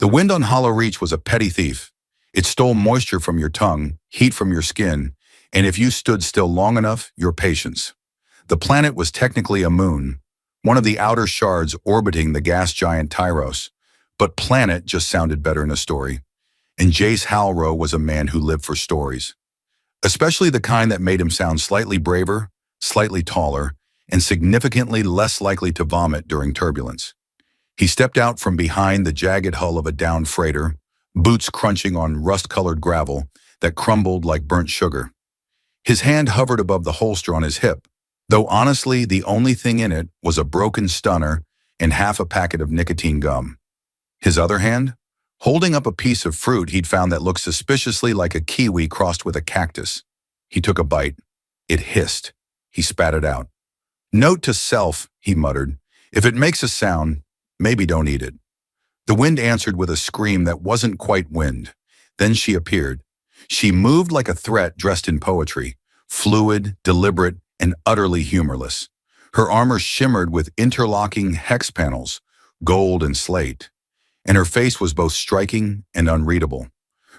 The wind on Hollow Reach was a petty thief. It stole moisture from your tongue, heat from your skin, and if you stood still long enough, your patience. The planet was technically a moon, one of the outer shards orbiting the gas giant Tyros, but planet just sounded better in a story. And Jace Halrow was a man who lived for stories, especially the kind that made him sound slightly braver, slightly taller, and significantly less likely to vomit during turbulence. He stepped out from behind the jagged hull of a downed freighter, boots crunching on rust-colored gravel that crumbled like burnt sugar. His hand hovered above the holster on his hip, though honestly the only thing in it was a broken stunner and half a packet of nicotine gum. His other hand, holding up a piece of fruit he'd found that looked suspiciously like a kiwi crossed with a cactus. He took a bite. It hissed. He spat it out. "Note to self," he muttered. "If it makes a sound, maybe don't eat it." The wind answered with a scream that wasn't quite wind. Then she appeared. She moved like a threat dressed in poetry, fluid, deliberate, and utterly humorless. Her armor shimmered with interlocking hex panels, gold and slate, and her face was both striking and unreadable.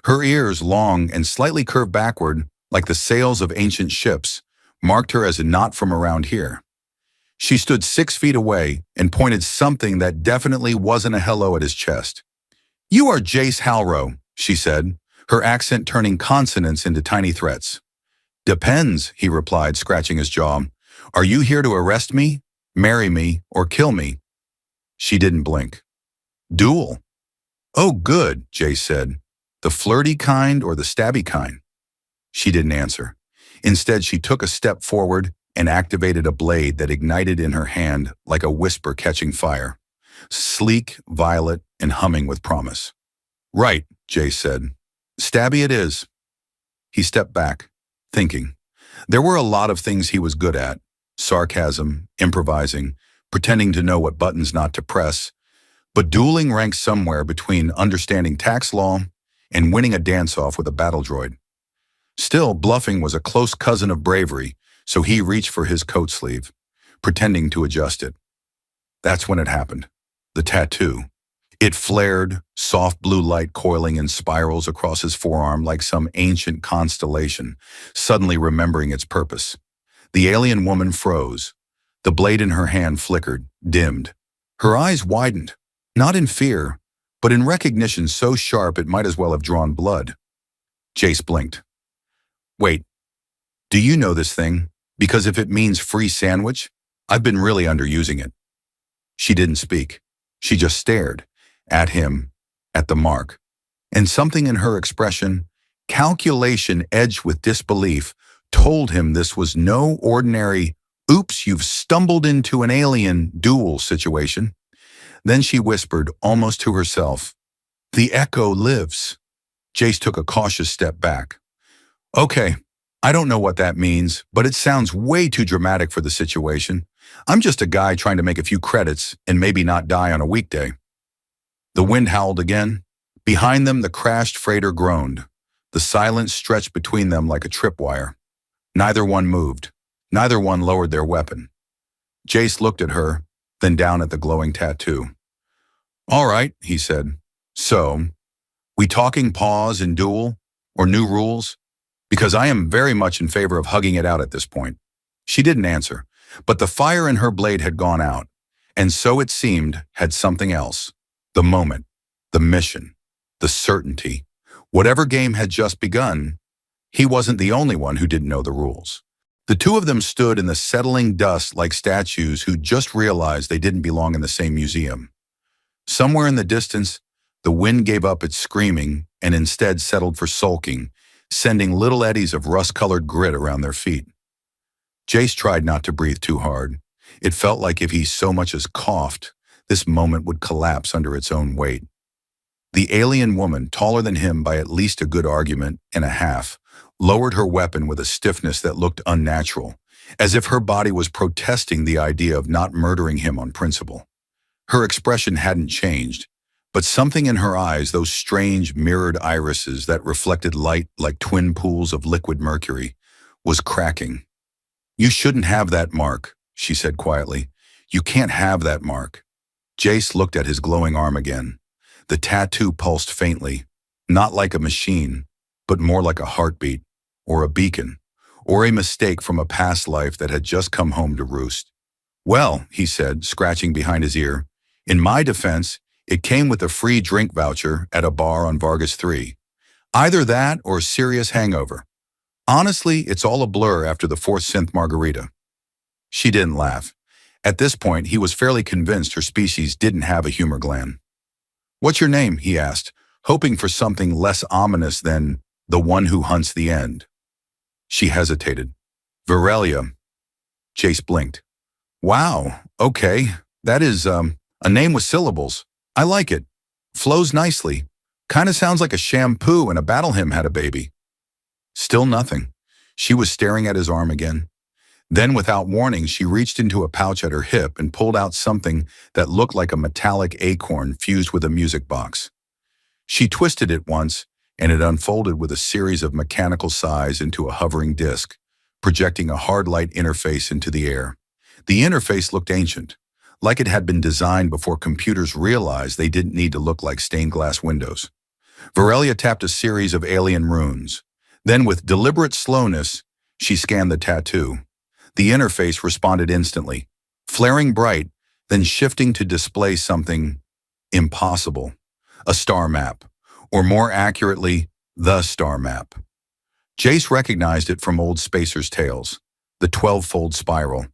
Her ears, long and slightly curved backward, like the sails of ancient ships, marked her as not from around here. She stood 6 feet away and pointed something that definitely wasn't a hello at his chest. "You are Jace Halrow," she said, her accent turning consonants into tiny threats. "Depends," he replied, scratching his jaw. "Are you here to arrest me, marry me, or kill me?" She didn't blink. "Duel." "Oh, good," Jace said. "The flirty kind or the stabby kind?" She didn't answer. Instead, she took a step forward and activated a blade that ignited in her hand like a whisper catching fire. Sleek, violet, and humming with promise. "Right," Jace said. "Stabby it is." He stepped back, thinking. There were a lot of things he was good at. Sarcasm, improvising, pretending to know what buttons not to press. But dueling ranked somewhere between understanding tax law and winning a dance-off with a battle droid. Still, bluffing was a close cousin of bravery, so he reached for his coat sleeve, pretending to adjust it. That's when it happened. The tattoo. It flared, soft blue light coiling in spirals across his forearm like some ancient constellation, suddenly remembering its purpose. The alien woman froze. The blade in her hand flickered, dimmed. Her eyes widened, not in fear, but in recognition so sharp it might as well have drawn blood. Jace blinked. "Wait, do you know this thing? Because if it means free sandwich, I've been really underusing it." She didn't speak. She just stared. At him, at the mark. And something in her expression, calculation edged with disbelief, told him this was no ordinary, "Oops, you've stumbled into an alien duel" situation. Then she whispered, almost to herself, "The echo lives." Jace took a cautious step back. "Okay, I don't know what that means, but it sounds way too dramatic for the situation. I'm just a guy trying to make a few credits and maybe not die on a weekday." The wind howled again. Behind them, the crashed freighter groaned. The silence stretched between them like a tripwire. Neither one moved. Neither one lowered their weapon. Jace looked at her, then down at the glowing tattoo. "All right," he said. "So, we talking pause and duel, or new rules? Because I am very much in favor of hugging it out at this point." She didn't answer, but the fire in her blade had gone out, and so it seemed had something else. The moment, the mission, the certainty. Whatever game had just begun, he wasn't the only one who didn't know the rules. The two of them stood in the settling dust like statues who just realized they didn't belong in the same museum. Somewhere in the distance, the wind gave up its screaming and instead settled for sulking, sending little eddies of rust-colored grit around their feet. Jace tried not to breathe too hard. It felt like if he so much as coughed, this moment would collapse under its own weight. The alien woman, taller than him by at least a good argument and a half, lowered her weapon with a stiffness that looked unnatural, as if her body was protesting the idea of not murdering him on principle. Her expression hadn't changed, but something in her eyes, those strange mirrored irises that reflected light like twin pools of liquid mercury, was cracking. "You shouldn't have that mark," she said quietly. "You can't have that mark." Jace looked at his glowing arm again. The tattoo pulsed faintly, not like a machine, but more like a heartbeat, or a beacon, or a mistake from a past life that had just come home to roost. Well, he said, scratching behind his ear, in my defense, it came with a free drink voucher at a bar on Vargas 3. Either that or serious hangover. Honestly, it's all a blur after the fourth synth margarita. She didn't laugh. At this point, he was fairly convinced her species didn't have a humor gland. What's your name? He asked, hoping for something less ominous than the one who hunts the end. She hesitated. Virelia. Jace blinked. Wow, okay. That is, a name with syllables. I like it. Flows nicely. Kinda sounds like a shampoo and a battle hymn had a baby. Still nothing. She was staring at his arm again. Then, without warning, she reached into a pouch at her hip and pulled out something that looked like a metallic acorn fused with a music box. She twisted it once, and it unfolded with a series of mechanical sighs into a hovering disc, projecting a hard light interface into the air. The interface looked ancient, like it had been designed before computers realized they didn't need to look like stained glass windows. Virelia tapped a series of alien runes. Then, with deliberate slowness, she scanned the tattoo. The interface responded instantly, flaring bright, then shifting to display something impossible. A star map, or more accurately, the star map. Jace recognized it from old Spacer's Tales, the 12-fold spiral,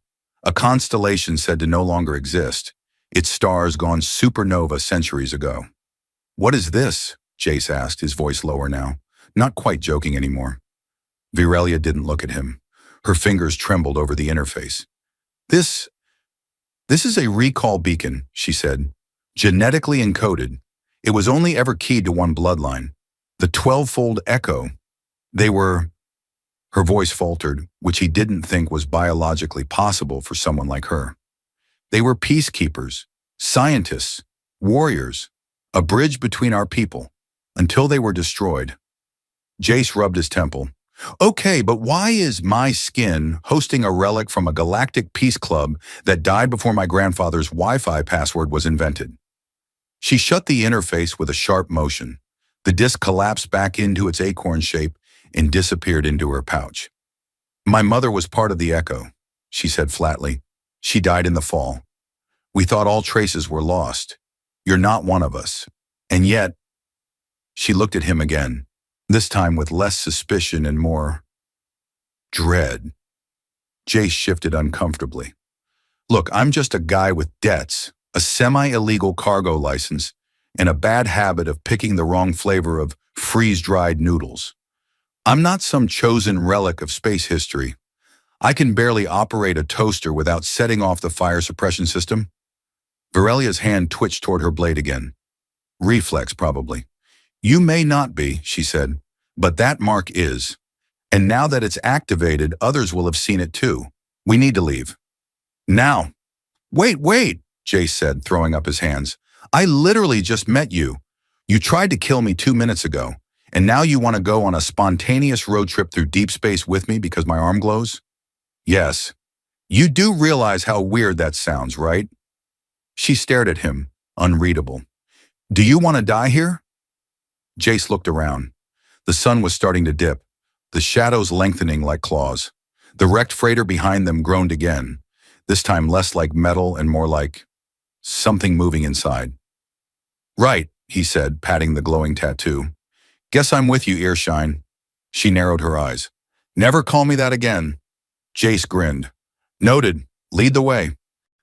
a constellation said to no longer exist, its stars gone supernova centuries ago. What is this? Jace asked, his voice lower now, not quite joking anymore. Virelia didn't look at him. Her fingers trembled over the interface. This is a recall beacon, she said. Genetically encoded. It was only ever keyed to one bloodline. The 12-fold echo. They were... Her voice faltered, which he didn't think was biologically possible for someone like her. They were peacekeepers, scientists, warriors, a bridge between our people, until they were destroyed. Jace rubbed his temple. Okay, but why is my skin hosting a relic from a galactic peace club that died before my grandfather's Wi-Fi password was invented? She shut the interface with a sharp motion. The disc collapsed back into its acorn shape and disappeared into her pouch. My mother was part of the Echo, she said flatly. She died in the fall. We thought all traces were lost. You're not one of us. And yet, she looked at him again, this time with less suspicion and more dread. Jace shifted uncomfortably. Look, I'm just a guy with debts, a semi-illegal cargo license, and a bad habit of picking the wrong flavor of freeze-dried noodles. I'm not some chosen relic of space history. I can barely operate a toaster without setting off the fire suppression system. Virelia's hand twitched toward her blade again. Reflex, probably. You may not be, she said, but that mark is. And now that it's activated, others will have seen it too. We need to leave. Now. Wait, Jace said, throwing up his hands. I literally just met you. You tried to kill me 2 minutes ago, and now you want to go on a spontaneous road trip through deep space with me because my arm glows? Yes. You do realize how weird that sounds, right? She stared at him, unreadable. Do you want to die here? Jace looked around. The sun was starting to dip, the shadows lengthening like claws. The wrecked freighter behind them groaned again, this time less like metal and more like something moving inside. Right, he said, patting the glowing tattoo. Guess I'm with you, Earshine. She narrowed her eyes. Never call me that again. Jace grinned. Noted. Lead the way.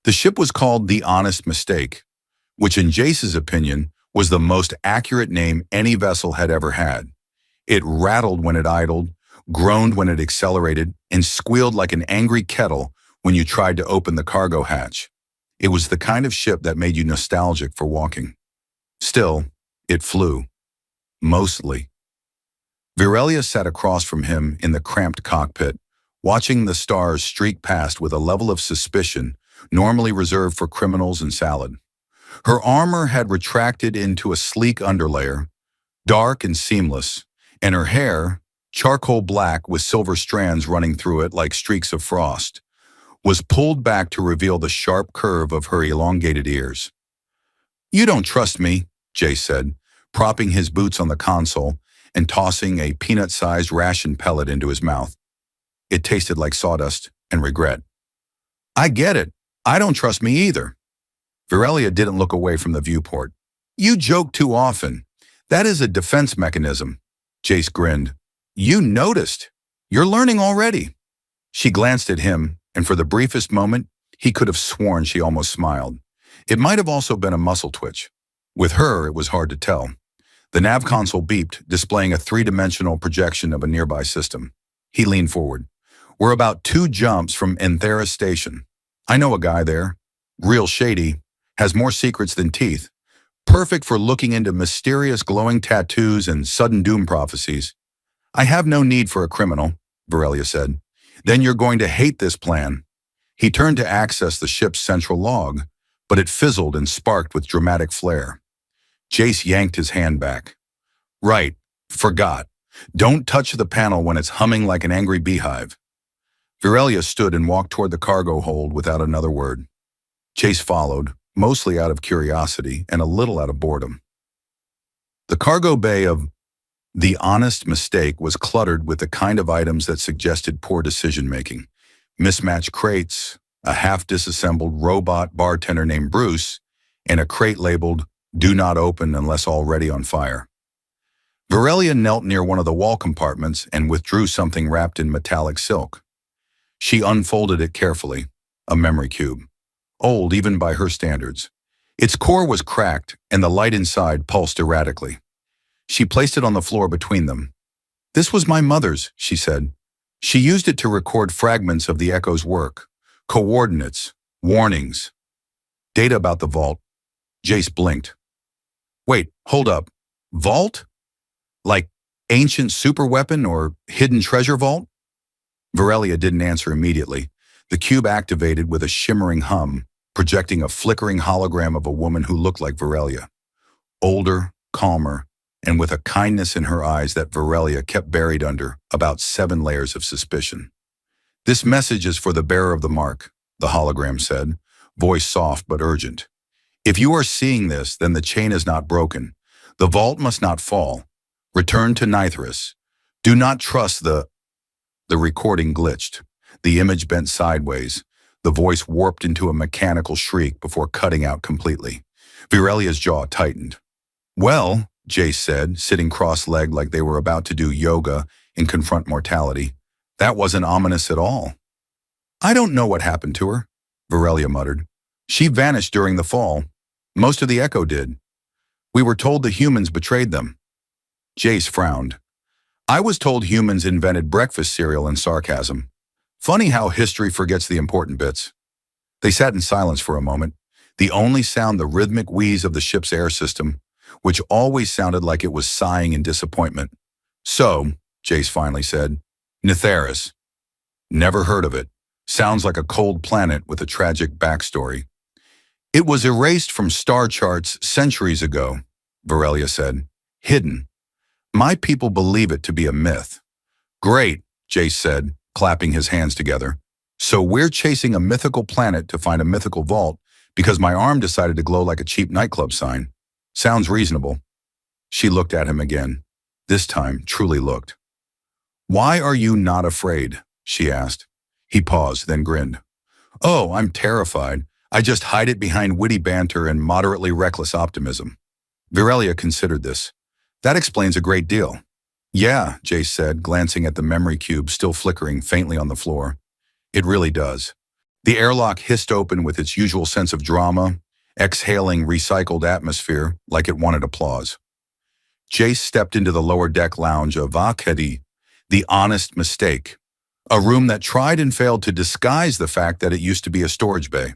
The ship was called the Honest Mistake, which in Jace's opinion was the most accurate name any vessel had ever had. It rattled when it idled, groaned when it accelerated, and squealed like an angry kettle when you tried to open the cargo hatch. It was the kind of ship that made you nostalgic for walking. Still, it flew. Mostly. Virelia sat across from him in the cramped cockpit, watching the stars streak past with a level of suspicion normally reserved for criminals and salad. Her armor had retracted into a sleek underlayer, dark and seamless, and her hair, charcoal black with silver strands running through it like streaks of frost, was pulled back to reveal the sharp curve of her elongated ears. You don't trust me, Jace said, propping his boots on the console and tossing a peanut-sized ration pellet into his mouth. It tasted like sawdust and regret. I get it. I don't trust me either. Virelia didn't look away from the viewport. You joke too often. That is a defense mechanism. Jace grinned. You noticed. You're learning already. She glanced at him, and for the briefest moment, he could have sworn she almost smiled. It might have also been a muscle twitch. With her, it was hard to tell. The nav console beeped, displaying a three-dimensional projection of a nearby system. He leaned forward. We're about 2 jumps from Enthera Station. I know a guy there. Real shady. Has more secrets than teeth. Perfect for looking into mysterious glowing tattoos and sudden doom prophecies. I have no need for a criminal, Virelia said. Then you're going to hate this plan. He turned to access the ship's central log, but it fizzled and sparked with dramatic flair. Jace yanked his hand back. Right, forgot. Don't touch the panel when it's humming like an angry beehive. Virelia stood and walked toward the cargo hold without another word. Jace followed, mostly out of curiosity and a little out of boredom. The cargo bay of The Honest Mistake was cluttered with the kind of items that suggested poor decision-making. Mismatched crates, a half-disassembled robot bartender named Bruce, and a crate labeled, Do Not Open Unless Already on Fire. Virelia knelt near one of the wall compartments and withdrew something wrapped in metallic silk. She unfolded it carefully, a memory cube. Old even by her standards. Its core was cracked, and the light inside pulsed erratically. She placed it on the floor between them. This was my mother's, she said. She used it to record fragments of the Echo's work, coordinates, warnings, data about the vault. Jace blinked. Wait, hold up. Vault? Like ancient superweapon or hidden treasure vault? Virelia didn't answer immediately. The cube activated with a shimmering hum, projecting a flickering hologram of a woman who looked like Virelia. Older, calmer, and with a kindness in her eyes that Virelia kept buried under about 7 layers of suspicion. This message is for the bearer of the mark, the hologram said, voice soft but urgent. If you are seeing this, then the chain is not broken. The vault must not fall. Return to Nithris. Do not trust the recording glitched. The image bent sideways. The voice warped into a mechanical shriek before cutting out completely. Virelia's jaw tightened. Well, Jace said, sitting cross-legged like they were about to do yoga and confront mortality, that wasn't ominous at all. I don't know what happened to her, Virelia muttered. She vanished during the fall. Most of the Echo did. We were told the humans betrayed them. Jace frowned. I was told humans invented breakfast cereal in sarcasm. Funny how history forgets the important bits. They sat in silence for a moment, the only sound the rhythmic wheeze of the ship's air system, which always sounded like it was sighing in disappointment. So, Jace finally said, Nithris. Never heard of it. Sounds like a cold planet with a tragic backstory. It was erased from star charts centuries ago, Virelia said. Hidden. My people believe it to be a myth. Great, Jace said, clapping his hands together. So we're chasing a mythical planet to find a mythical vault because my arm decided to glow like a cheap nightclub sign. Sounds reasonable. She looked at him again. This time, truly looked. Why are you not afraid? She asked. He paused, then grinned. Oh, I'm terrified. I just hide it behind witty banter and moderately reckless optimism. Virelia considered this. That explains a great deal. Yeah, Jace said, glancing at the memory cube still flickering faintly on the floor. It really does. The airlock hissed open with its usual sense of drama, exhaling recycled atmosphere like it wanted applause. Jace stepped into the lower deck lounge of Vakedi, The Honest Mistake, a room that tried and failed to disguise the fact that it used to be a storage bay.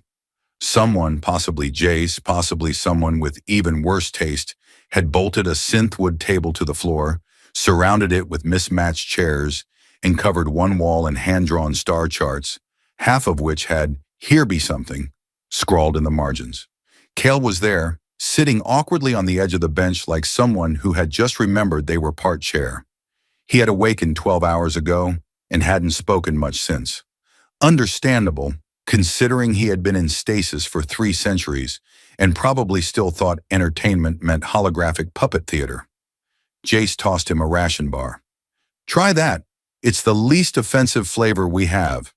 Someone, possibly Jace, possibly someone with even worse taste, had bolted a synthwood table to the floor, surrounded it with mismatched chairs, and covered one wall in hand-drawn star charts, half of which had, "Here be something," scrawled in the margins. Kale was there, sitting awkwardly on the edge of the bench like someone who had just remembered they were part chair. He had awakened 12 hours ago and hadn't spoken much since. Understandable, considering he had been in stasis for 3 centuries and probably still thought entertainment meant holographic puppet theater. Jace tossed him a ration bar. Try that. It's the least offensive flavor we have.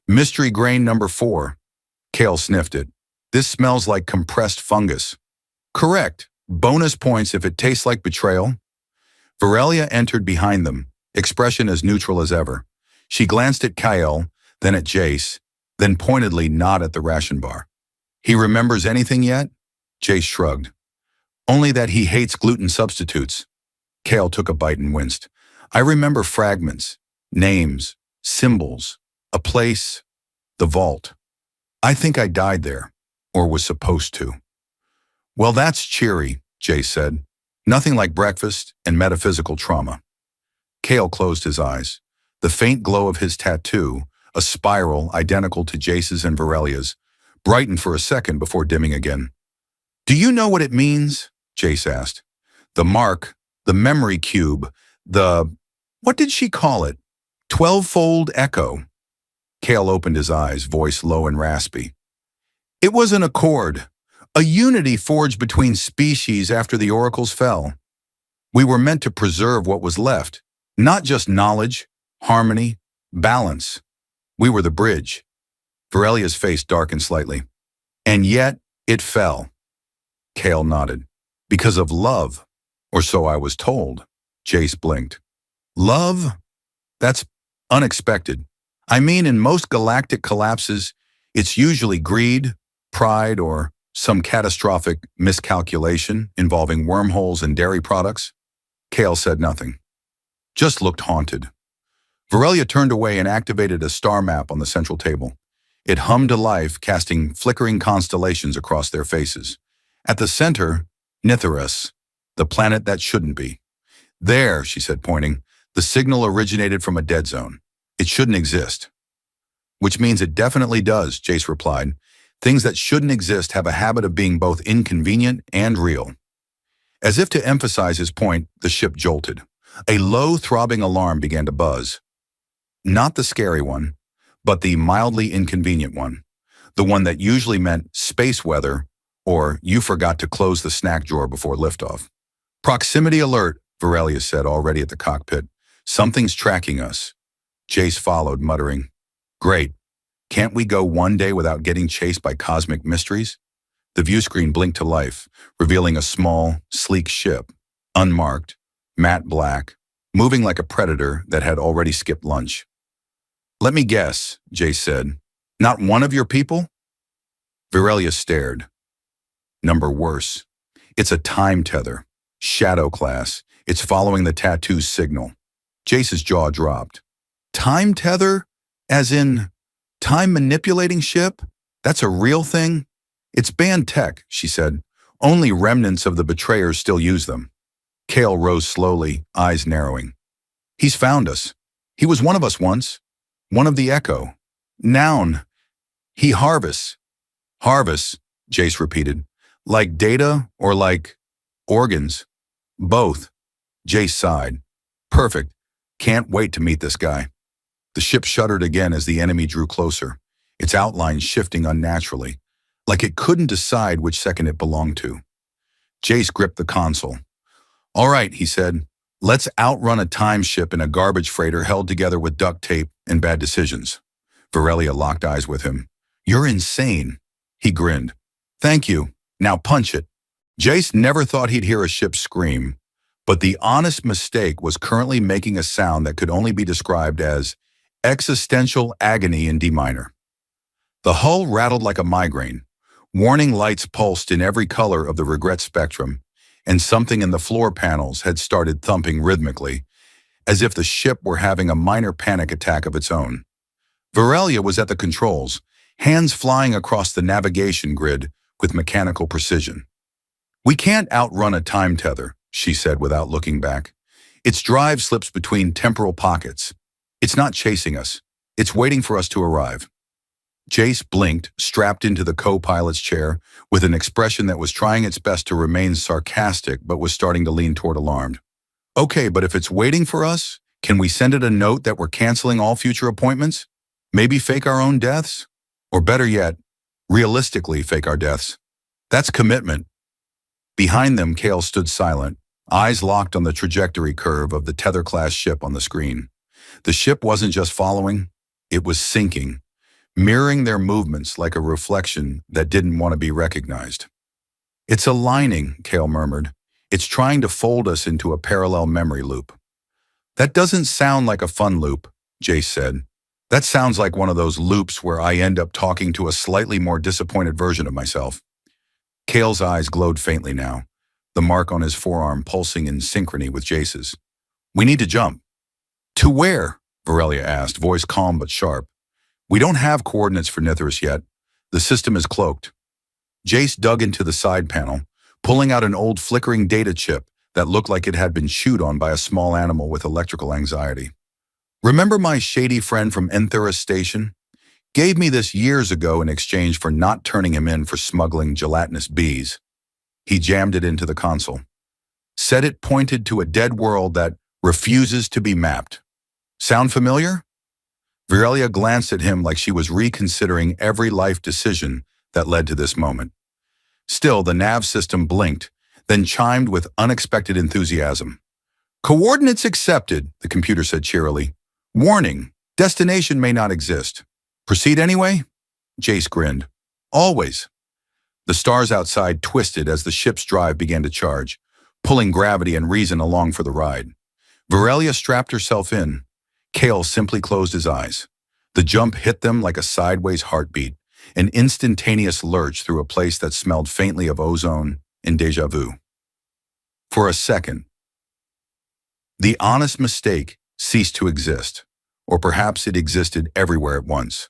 Mystery grain number 4. Kale sniffed it. This smells like compressed fungus. Correct. Bonus points if it tastes like betrayal. Virelia entered behind them, expression as neutral as ever. She glanced at Kyle, then at Jace, then pointedly not at the ration bar. He remembers anything yet? Jace shrugged. Only that he hates gluten substitutes. Kale took a bite and winced. I remember fragments, names, symbols, a place, the vault. I think I died there, or was supposed to. Well, that's cheery, Jace said. Nothing like breakfast and metaphysical trauma. Kale closed his eyes. The faint glow of his tattoo, a spiral identical to Jace's and Virelia's, brightened for a second before dimming again. Do you know what it means? Jace asked. The mark, the memory cube, what did she call it? 12-fold echo. Kale opened his eyes, voice low and raspy. It was an accord, a unity forged between species after the oracles fell. We were meant to preserve what was left, not just knowledge, harmony, balance. We were the bridge. Virelia's face darkened slightly. And yet, it fell. Kale nodded. Because of love, or so I was told. Jace blinked. Love? That's unexpected. I mean, in most galactic collapses, it's usually greed, pride, or some catastrophic miscalculation involving wormholes and dairy products. Kale said nothing. Just looked haunted. Virelia turned away and activated a star map on the central table. It hummed to life, casting flickering constellations across their faces. At the center, Nitharus, the planet that shouldn't be. There, she said, pointing, the signal originated from a dead zone. It shouldn't exist. Which means it definitely does, Jace replied. Things that shouldn't exist have a habit of being both inconvenient and real. As if to emphasize his point, the ship jolted. A low, throbbing alarm began to buzz. Not the scary one, but the mildly inconvenient one. The one that usually meant space weather or you forgot to close the snack drawer before liftoff. Proximity alert, Virelia said already at the cockpit. Something's tracking us. Jace followed, muttering, Great. Can't we go one day without getting chased by cosmic mysteries? The view screen blinked to life, revealing a small, sleek ship, unmarked, matte black, moving like a predator that had already skipped lunch. Let me guess, Jace said. Not one of your people? Virelia stared. Number worse. It's a time tether. Shadow class. It's following the tattoo's signal. Jace's jaw dropped. Time tether? As in, time manipulating ship? That's a real thing? It's banned tech, she said. Only remnants of the betrayers still use them. Kale rose slowly, eyes narrowing. He's found us. He was one of us once. One of the Echo. Noun. He harvests. Harvests, Jace repeated. Like data or like organs? Both. Jace sighed. Perfect. Can't wait to meet this guy. The ship shuddered again as the enemy drew closer, its outline shifting unnaturally, like it couldn't decide which second it belonged to. Jace gripped the console. All right, he said. Let's outrun a time ship in a garbage freighter held together with duct tape and bad decisions. Virelia locked eyes with him. You're insane. He grinned. Thank you. Now punch it. Jace never thought he'd hear a ship scream, but the honest mistake was currently making a sound that could only be described as existential agony in D minor. The hull rattled like a migraine. Warning lights pulsed in every color of the regret spectrum, and something in the floor panels had started thumping rhythmically, as if the ship were having a minor panic attack of its own. Virelia was at the controls, hands flying across the navigation grid with mechanical precision. We can't outrun a time tether, she said without looking back. Its drive slips between temporal pockets. It's not chasing us. It's waiting for us to arrive. Jace blinked, strapped into the co-pilot's chair, with an expression that was trying its best to remain sarcastic but was starting to lean toward alarmed. Okay, but if it's waiting for us, can we send it a note that we're canceling all future appointments? Maybe fake our own deaths? Or better yet, realistically fake our deaths? That's commitment. Behind them, Kale stood silent, eyes locked on the trajectory curve of the Tether-class ship on the screen. The ship wasn't just following, it was sinking, mirroring their movements like a reflection that didn't want to be recognized. It's aligning, Kale murmured. It's trying to fold us into a parallel memory loop. That doesn't sound like a fun loop, Jace said. That sounds like one of those loops where I end up talking to a slightly more disappointed version of myself. Kale's eyes glowed faintly now, the mark on his forearm pulsing in synchrony with Jace's. We need to jump. To where? Varelia asked, voice calm but sharp. We don't have coordinates for Nithris yet. The system is cloaked. Jace dug into the side panel, pulling out an old flickering data chip that looked like it had been chewed on by a small animal with electrical anxiety. Remember my shady friend from Enthuris Station? Gave me this years ago in exchange for not turning him in for smuggling gelatinous bees. He jammed it into the console. Said it pointed to a dead world that refuses to be mapped. Sound familiar? Virelia glanced at him like she was reconsidering every life decision that led to this moment. Still, the nav system blinked, then chimed with unexpected enthusiasm. Coordinates accepted, the computer said cheerily. Warning, destination may not exist. Proceed anyway? Jace grinned. Always. The stars outside twisted as the ship's drive began to charge, pulling gravity and reason along for the ride. Virelia strapped herself in. Kale simply closed his eyes. The jump hit them like a sideways heartbeat, an instantaneous lurch through a place that smelled faintly of ozone and déjà vu. For a second, the honest mistake ceased to exist, or perhaps it existed everywhere at once.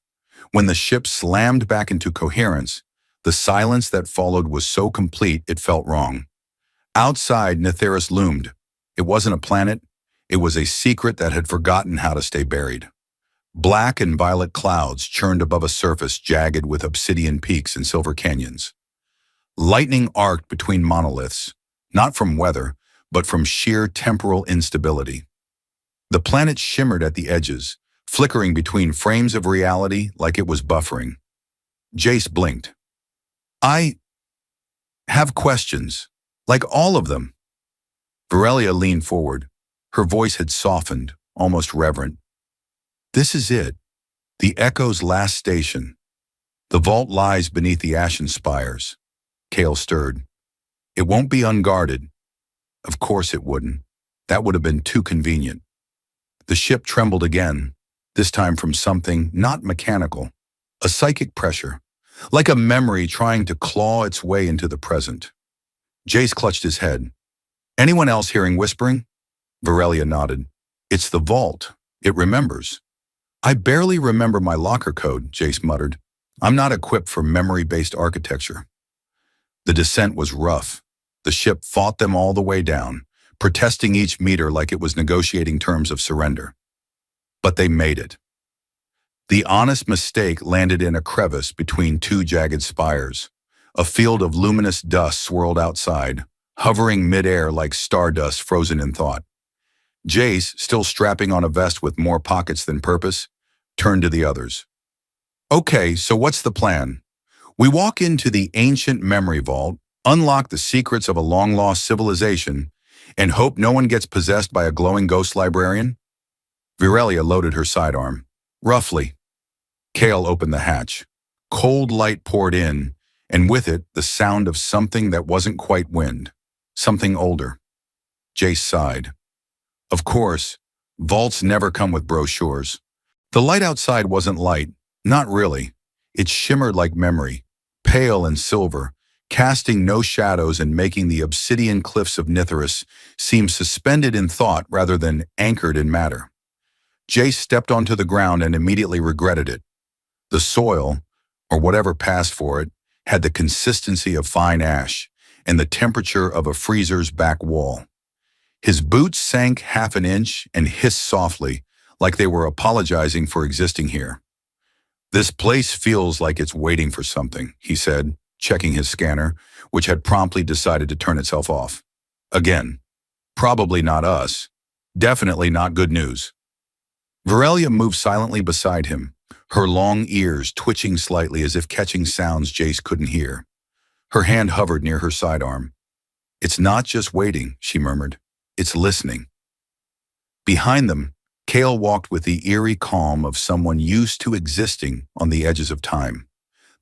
When the ship slammed back into coherence, the silence that followed was so complete it felt wrong. Outside, Nithris loomed. It wasn't a planet, it was a secret that had forgotten how to stay buried. Black and violet clouds churned above a surface jagged with obsidian peaks and silver canyons. Lightning arced between monoliths, not from weather, but from sheer temporal instability. The planet shimmered at the edges, flickering between frames of reality like it was buffering. Jace blinked. I have questions, like all of them. Virelia leaned forward. Her voice had softened, almost reverent. This is it, the Echo's last station. The vault lies beneath the ashen spires. Kale stirred. It won't be unguarded. Of course it wouldn't. That would have been too convenient. The ship trembled again, this time from something not mechanical, a psychic pressure, like a memory trying to claw its way into the present. Jace clutched his head. Anyone else hearing whispering? Virelia nodded. It's the vault. It remembers. I barely remember my locker code, Jace muttered. I'm not equipped for memory-based architecture. The descent was rough. The ship fought them all the way down, protesting each meter like it was negotiating terms of surrender. But they made it. The honest mistake landed in a crevice between two jagged spires. A field of luminous dust swirled outside, hovering midair like stardust frozen in thought. Jace, still strapping on a vest with more pockets than purpose, turned to the others. Okay, so what's the plan? We walk into the ancient memory vault, unlock the secrets of a long-lost civilization, and hope no one gets possessed by a glowing ghost librarian? Virelia loaded her sidearm. Roughly. Kale opened the hatch. Cold light poured in, and with it, the sound of something that wasn't quite wind. Something older. Jace sighed. Of course, vaults never come with brochures. The light outside wasn't light, not really. It shimmered like memory, pale and silver, casting no shadows and making the obsidian cliffs of Nithris seem suspended in thought rather than anchored in matter. Jace stepped onto the ground and immediately regretted it. The soil, or whatever passed for it, had the consistency of fine ash and the temperature of a freezer's back wall. His boots sank half an inch and hissed softly, like they were apologizing for existing here. This place feels like it's waiting for something, he said, checking his scanner, which had promptly decided to turn itself off. Again, probably not us. Definitely not good news. Virelia moved silently beside him, her long ears twitching slightly as if catching sounds Jace couldn't hear. Her hand hovered near her sidearm. "It's not just waiting," she murmured. "It's listening." Behind them, Kale walked with the eerie calm of someone used to existing on the edges of time.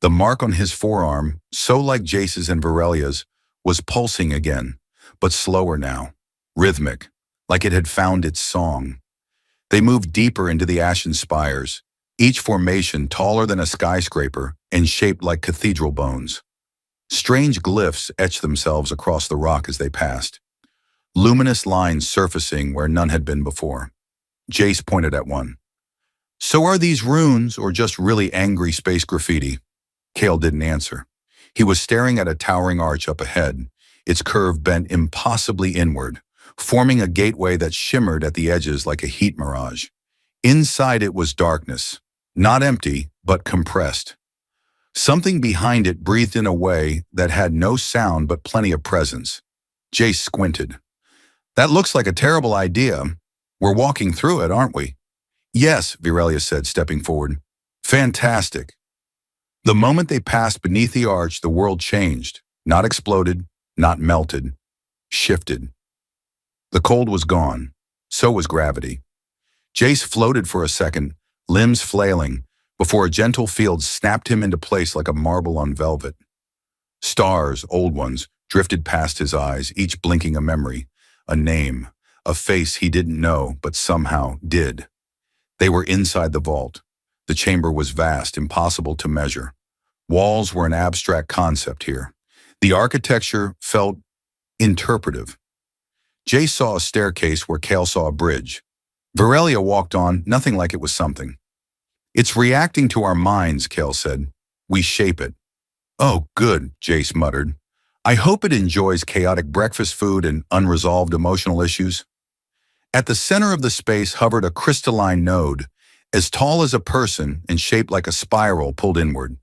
The mark on his forearm, so like Jace's and Varelia's, was pulsing again, but slower now, rhythmic, like it had found its song. They moved deeper into the ashen spires, each formation taller than a skyscraper and shaped like cathedral bones. Strange glyphs etched themselves across the rock as they passed, luminous lines surfacing where none had been before. Jace pointed at one. "So are these runes or just really angry space graffiti?" Kale didn't answer. He was staring at a towering arch up ahead, its curve bent impossibly inward, forming a gateway that shimmered at the edges like a heat mirage. Inside it was darkness, not empty, but compressed. Something behind it breathed in a way that had no sound but plenty of presence. Jace squinted. "That looks like a terrible idea. We're walking through it, aren't we?" "Yes," Virelia said, stepping forward. "Fantastic." The moment they passed beneath the arch, the world changed. Not exploded, not melted, shifted. The cold was gone. So was gravity. Jace floated for a second, limbs flailing, before a gentle field snapped him into place like a marble on velvet. Stars, old ones, drifted past his eyes, each blinking a memory, a name, a face he didn't know but somehow did. They were inside the vault. The chamber was vast, impossible to measure. Walls were an abstract concept here. The architecture felt interpretive. Jace saw a staircase where Kale saw a bridge. Virelia walked on, nothing like it was something. "It's reacting to our minds," Kale said. "We shape it." "Oh, good," Jace muttered. "I hope it enjoys chaotic breakfast food and unresolved emotional issues." At the center of the space hovered a crystalline node, as tall as a person and shaped like a spiral pulled inward.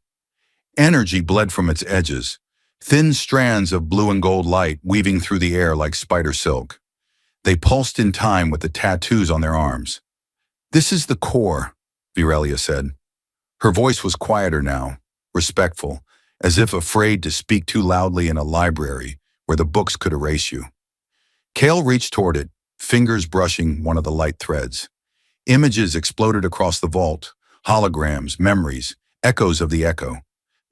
Energy bled from its edges, thin strands of blue and gold light weaving through the air like spider silk. They pulsed in time with the tattoos on their arms. "This is the core," Virelia said. Her voice was quieter now, respectful, as if afraid to speak too loudly in a library where the books could erase you. Kale reached toward it, fingers brushing one of the light threads. Images exploded across the vault, holograms, memories, echoes of the echo.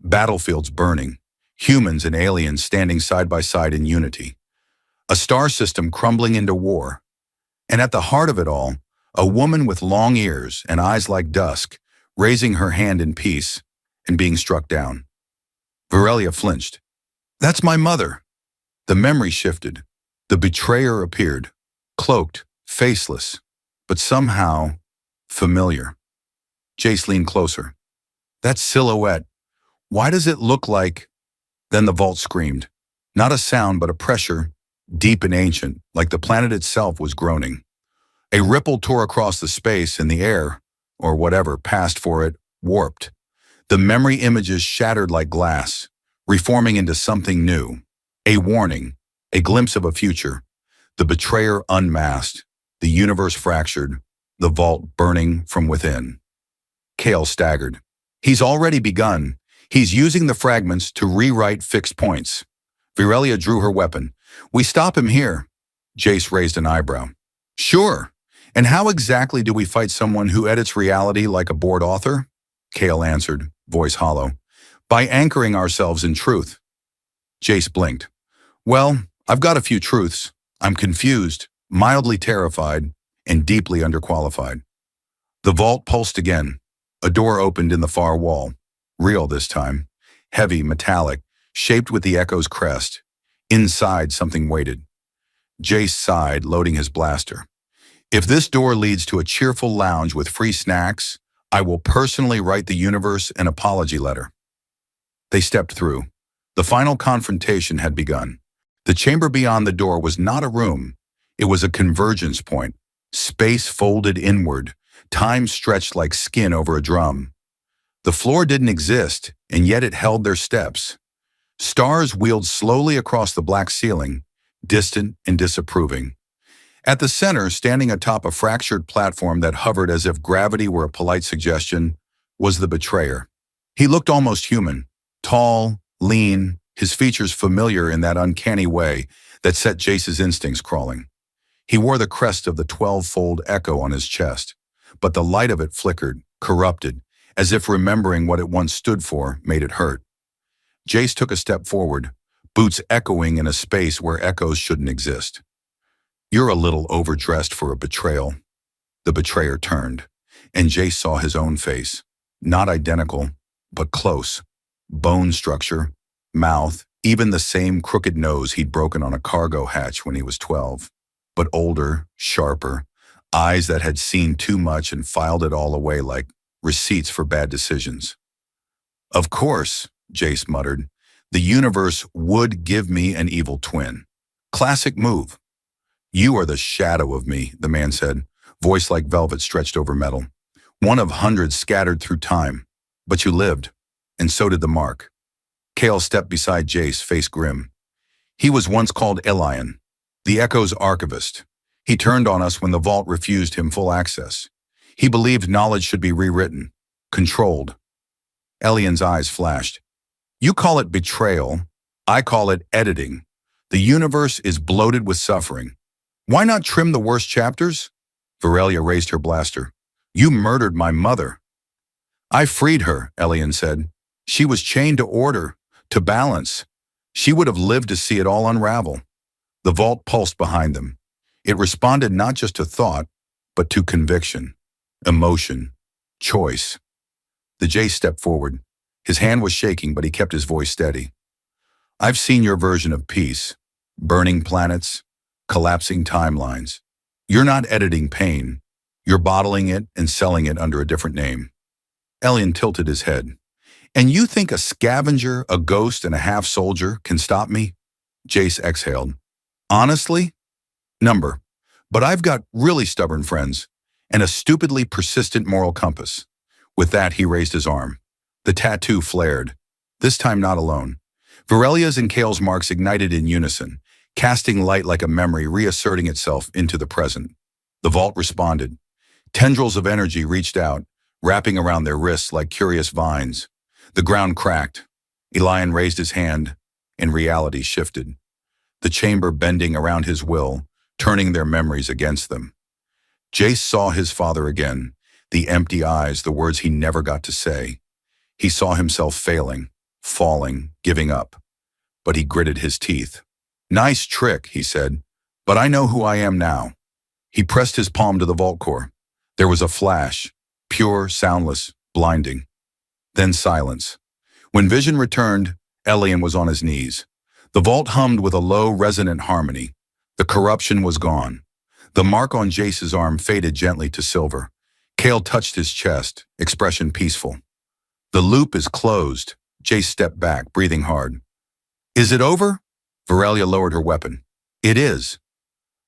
Battlefields burning, humans and aliens standing side by side in unity. A star system crumbling into war. And at the heart of it all, a woman with long ears and eyes like dusk, raising her hand in peace and being struck down. Virelia flinched. "That's my mother." The memory shifted. The betrayer appeared, cloaked, faceless, but somehow familiar. Jace leaned closer. "That silhouette, why does it look like—" Then the vault screamed. Not a sound, but a pressure, deep and ancient, like the planet itself was groaning. A ripple tore across the space, and the air, or whatever passed for it, warped. The memory images shattered like glass, reforming into something new. A warning, a glimpse of a future. The betrayer unmasked, the universe fractured, the vault burning from within. Kale staggered. "He's already begun. He's using the fragments to rewrite fixed points." Virelia drew her weapon. "We stop him here." Jace raised an eyebrow. "Sure. And how exactly do we fight someone who edits reality like a bored author?" Kale answered, voice hollow. "By anchoring ourselves in truth." Jace blinked. "Well, I've got a few truths. I'm confused, mildly terrified, and deeply underqualified." The vault pulsed again. A door opened in the far wall. Real this time. Heavy, metallic, shaped with the echo's crest. Inside, something waited. Jace sighed, loading his blaster. "If this door leads to a cheerful lounge with free snacks, I will personally write the universe an apology letter." They stepped through. The final confrontation had begun. The chamber beyond the door was not a room. It was a convergence point. Space folded inward, time stretched like skin over a drum. The floor didn't exist, and yet it held their steps. Stars wheeled slowly across the black ceiling, distant and disapproving. At the center, standing atop a fractured platform that hovered as if gravity were a polite suggestion, was the betrayer. He looked almost human, tall, lean, his features familiar in that uncanny way that set Jace's instincts crawling. He wore the crest of the 12-fold echo on his chest, but the light of it flickered, corrupted, as if remembering what it once stood for made it hurt. Jace took a step forward, boots echoing in a space where echoes shouldn't exist. "You're a little overdressed for a betrayal." The betrayer turned, and Jace saw his own face. Not identical, but close. Bone structure, mouth, even the same crooked nose he'd broken on a cargo hatch when he was 12. But older, sharper, eyes that had seen too much and filed it all away like receipts for bad decisions. "Of course," Jace muttered, "the universe would give me an evil twin. Classic move." "You are the shadow of me," the man said, voice like velvet stretched over metal. "One of hundreds scattered through time. But you lived, and so did the mark." Kale stepped beside Jace, face grim. "He was once called Elian, the Echo's archivist. He turned on us when the vault refused him full access. He believed knowledge should be rewritten, controlled." Elian's eyes flashed. "You call it betrayal. I call it editing. The universe is bloated with suffering. Why not trim the worst chapters?" Virelia raised her blaster. "You murdered my mother." "I freed her," Elian said. "She was chained to order, to balance. She would have lived to see it all unravel." The vault pulsed behind them. It responded not just to thought, but to conviction, emotion, choice. The Jace stepped forward. His hand was shaking, but he kept his voice steady. "I've seen your version of peace. Burning planets, collapsing timelines. You're not editing pain. You're bottling it and selling it under a different name." Elian tilted his head. "And you think a scavenger, a ghost, and a half-soldier can stop me?" Jace exhaled. "Honestly? Number. But I've got really stubborn friends, and a stupidly persistent moral compass." With that, he raised his arm. The tattoo flared, this time not alone. Virelia's and Kale's marks ignited in unison, casting light like a memory reasserting itself into the present. The vault responded. Tendrils of energy reached out, wrapping around their wrists like curious vines. The ground cracked. Elian raised his hand, and reality shifted. The chamber bending around his will, turning their memories against them. Jace saw his father again, the empty eyes, the words he never got to say. He saw himself failing, falling, giving up. But he gritted his teeth. "Nice trick," he said, "but I know who I am now." He pressed his palm to the vault core. There was a flash, pure, soundless, blinding. Then silence. When vision returned, Elian was on his knees. The vault hummed with a low, resonant harmony. The corruption was gone. The mark on Jace's arm faded gently to silver. Kale touched his chest, expression peaceful. "The loop is closed." Jace stepped back, breathing hard. "Is it over?" Virelia lowered her weapon. "It is."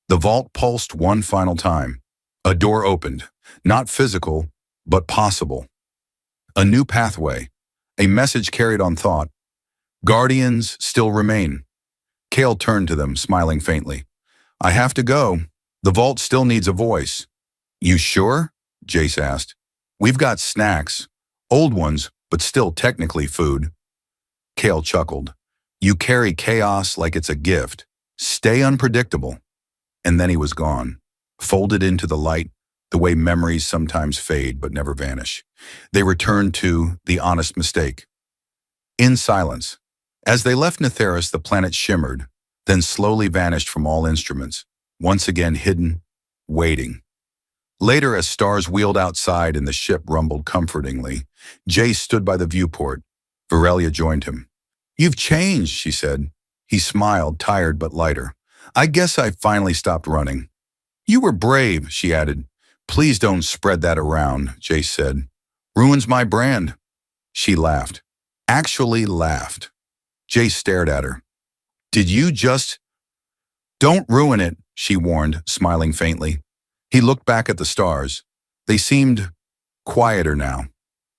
The vault pulsed one final time. A door opened, not physical, but possible. A new pathway, a message carried on thought. Guardians still remain. Kale turned to them, smiling faintly. "I have to go. The vault still needs a voice." "You sure?" Jace asked. "We've got snacks. Old ones, but still technically food." Kale chuckled. "You carry chaos like it's a gift. Stay unpredictable." And then he was gone, folded into the light, the way memories sometimes fade but never vanish. They returned to the honest mistake. In silence. As they left Netheris, the planet shimmered, then slowly vanished from all instruments, once again hidden, waiting. Later, as stars wheeled outside and the ship rumbled comfortingly, Jace stood by the viewport. Virelia joined him. "You've changed," she said. He smiled, tired but lighter. "I guess I finally stopped running." "You were brave," she added. "Please don't spread that around," Jace said. "Ruins my brand." She laughed. Actually laughed. Jace stared at her. "Did you just—" "Don't ruin it," she warned, smiling faintly. He looked back at the stars. They seemed quieter now.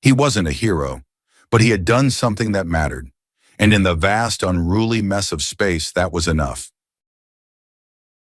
He wasn't a hero, but he had done something that mattered. And in the vast, unruly mess of space, that was enough.